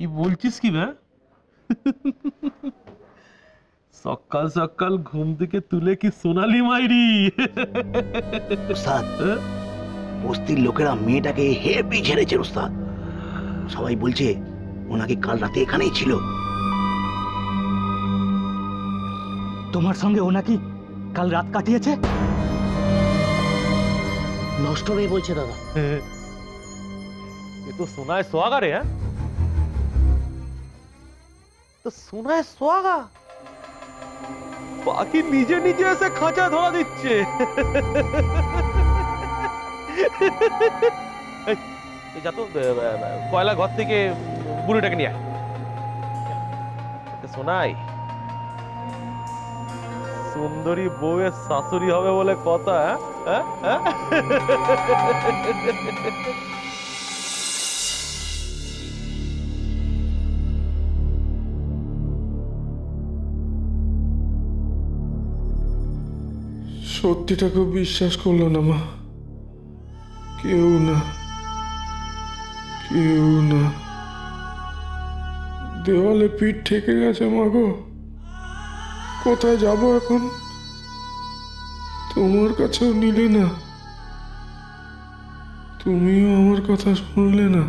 কি বলছিস কি বে? সকাল সকাল ঘুম থেকে তুলে কি সোনালি মাইরি? উস্তাদ, বস্তির লোকেরা মেয়েটাকে হেবি ঝেড়েছে উস্তাদ। সবাই বলছে ওনাকে কাল রাতে এখানেই ছিল। তোমার সঙ্গে ও নাকি কাল রাত কাটিয়েছে? নষ্ট হয়ে বলছে দাদা। ये तो सुना है सुहागा रे। है तो सुना है सुहागा बाकी নিজে নিজে এসে খাঁচা ধরা দিচ্ছে। এই যা তো কয়লা ঘর থেকে বুড়িটাকে নিয়ে আয়। শোনাই সুন্দরী বউয়ের শাশুড়ি হবে বলে কথা। সত্যিটাকে বিশ্বাস করলো না মা। কেউ না, কেউ না। দেওয়ালে পিঠ ঠেকে গেছে মা গো। কোথায় যাব এখন? তোমার কাছেও নিলে না, তুমিও আমার কথা শুনলে না।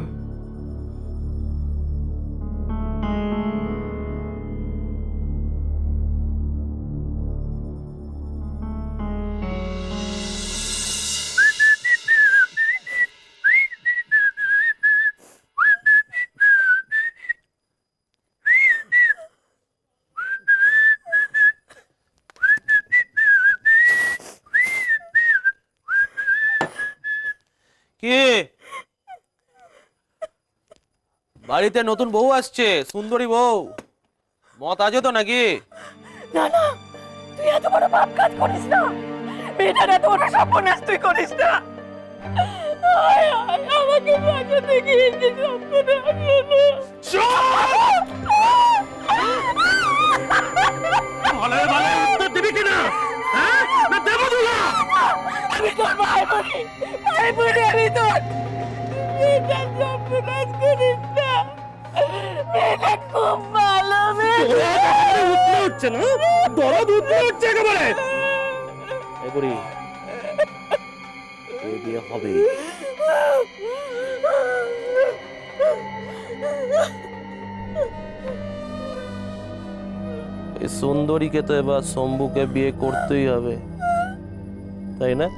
কি বাড়িতে নতুন বউ আসছে, সুন্দরী বউ, মত আছে তো নাকি? না না, তুই এত বড় পাপ কাজ করিস না। মেয়েটার এত বড় সর্বনাশ তুই করিস না। আমাকে বাঁচা থেকে এসে উত্তর দিবি কিনা? আমি তোর ভাই বলি, ভাই বলি আমি তোর। মেয়েটার সর্বনাশ করিস না। মেয়েটা খুব ভালো মেয়ে। হচ্ছে না, দরদ উঠতে হচ্ছে একেবারে। এই বুড়ি, এই বিয়ে হবে। এই সুন্দরীকে তো এবার শম্ভুকে বিয়ে করতেই হবে, তাই না?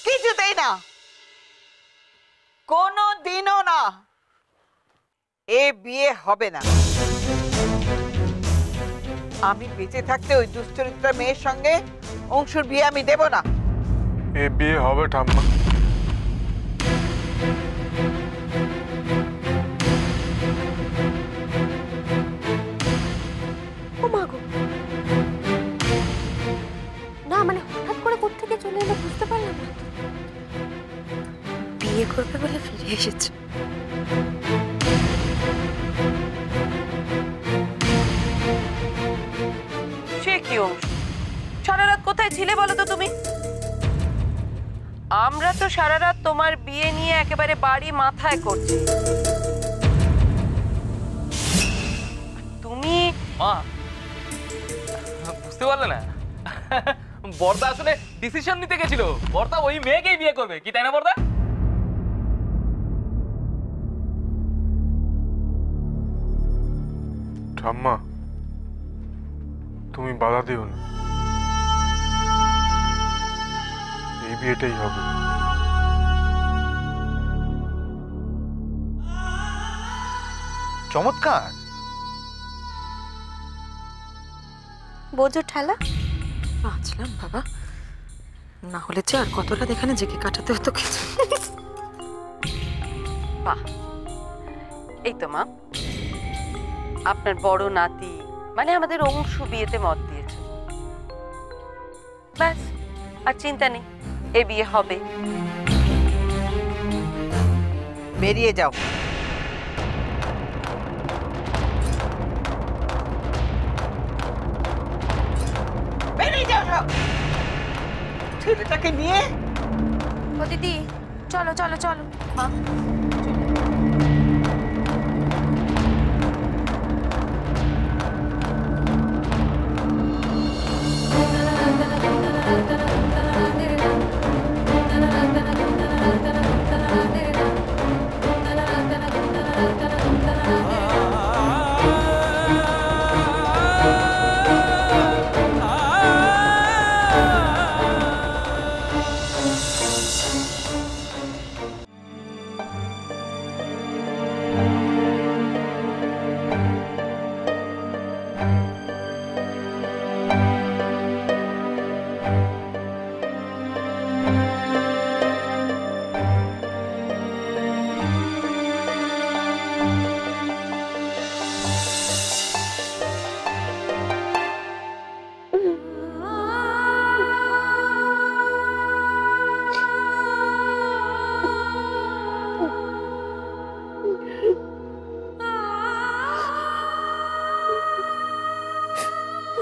কিছুতেই না, কোনো দিনও না। এ বিয়ে হবে না। আমি বেঁচে থাকতে ওই দুশ্চরিত্রা মেয়ের সঙ্গে অংশুর বিয়ে আমি দেব না। এ বিয়ে হবে ঠাম্মা। ও মা গো, না মানে হঠাৎ করে কোত্থেকে চলে এলো বুঝতে পারলাম না। বিয়ে করবে বলে ফিরে এসেছে। সে কি অংশু, সারা রাত কোথায় ছিলে বলো তো তুমি? আমরা তো সারা রাত তোমার বিয়ে নিয়ে একেবারে বাড়ি মাথায় করছি। তুমি মা বুঝতে পারলে না? বর্দা আসলে ডিসিশন নিতে গেছিল। বর্দা ওই মেয়েকেই বিয়ে করবে, কি তাই না বর্দা? ঠাম্মা, তুমি বাধা দিও না, এই বিয়েটাই হবে। চমৎকার। বোঝো ঠালা, বাঁচলাম বাবা, না হলে যে আর কতটা এখানে জেগে কাটাতে হতো কিছু। বাহ, এই তো মা, আপনার বড় নাতি মানে আমাদের অংশু বিয়েতে মত দিয়েছে। ব্যাস, আর চিন্তা নেই, এ বিয়ে হবে। বেরিয়ে যাও। ছেলেটাকে নিয়ে ও দিদি চলো চলো চলো মা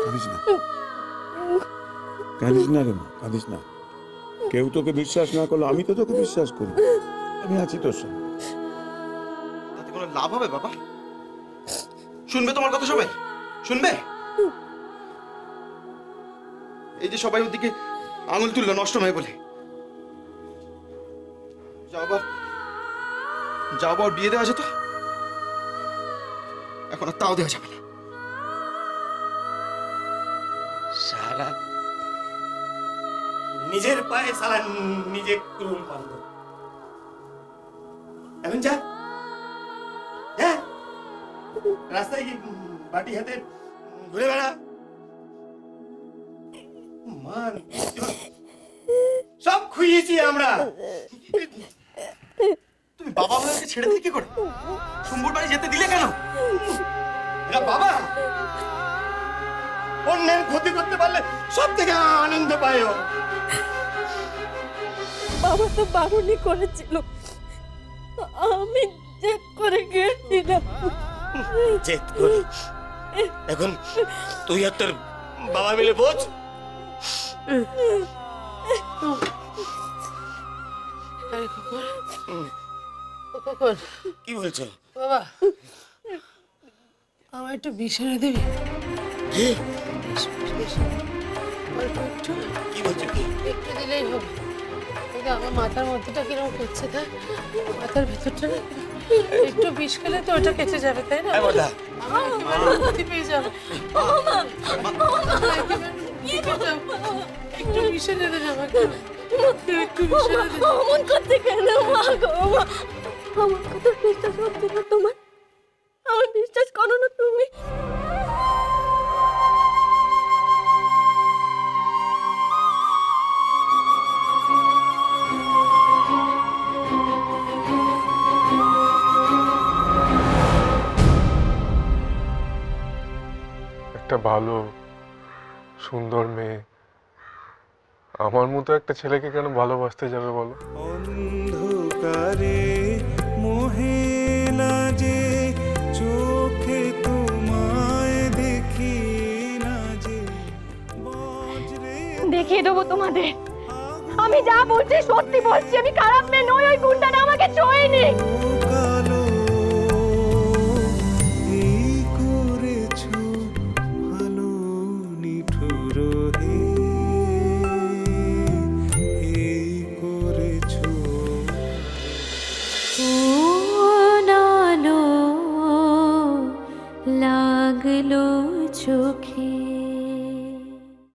কাঁদিস না, কাঁদিস না রে মা, কাঁদিস না। কেউ তোকে বিশ্বাস না করলো আমি তো তোকে বিশ্বাস করি। আমি আছি তোর সঙ্গে। তাতে কোনো লাভ হবে বাবা? শুনবে তোমার কথা সবাই? শুনবে? এই যে সবাই ওদিকে আঙুল তুললো নষ্ট নয় বলে, যাও বাবা বিয়ে দেওয়া যেত, এখন আর তাও দেওয়া যাবে না। সারা নিজের পায়ে সারা নিজে কুড়ুল বাঁধ। এখন যা যা, রাস্তায় কি বাটি হাতে ঘুরে বেড়া। মান সব খুইয়েছি আমরা। তুমি বাবা হয়ে ছেড়ে দিলে কি করে? শম্ভুর বাড়ি যেতে দিলে কেন? এরা বাবা অন্যের ক্ষতি করতে পারলে সব থেকে আনন্দ পায় ও। বাবা তো বারণই করেছিল, আমি জেদ করে গিয়েছিলাম। জেদ করে এখন তুই আর তোর বাবা মিলে বোঝ। কি বলছো বাবা? আমার একটু বিষ এনে দিবি? কি বলছো? একটু দিলেই হবে। আমার মাথার মধ্যেটা কিরকম করছে, তাই মাথার ভেতরটা একটু বিষ খেলে তো ওটা কেটে যাবে, তাই না? পেয়ে যাবে। একটু বিষ এনে দেবে আমাকে, একটু বিষ এনে দেবে। অমন করতে কেন মা গো মা? আমার কথা বিশ্বাস হচ্ছে না তোমার? আমার বিশ্বাস করো না তুমি? একটা ভালো সুন্দর মেয়ে আমার মতো একটা ছেলেকে কেন ভালোবাসতে যাবে বলো? অন্ধকারে মোহে না যে চোখে তোমায় দেখি না যে দেখিয়ে দেবো তোমাদের। আমি যা বলছি সত্যি বলছি, আমি খারাপ মেয়ে নই। ওই গুন্ডাটা আমাকে ছোঁয়নি। কালো এই করেছো ভালো নিঠুর হে, এই করেছো। নালো লাগলো চোখে।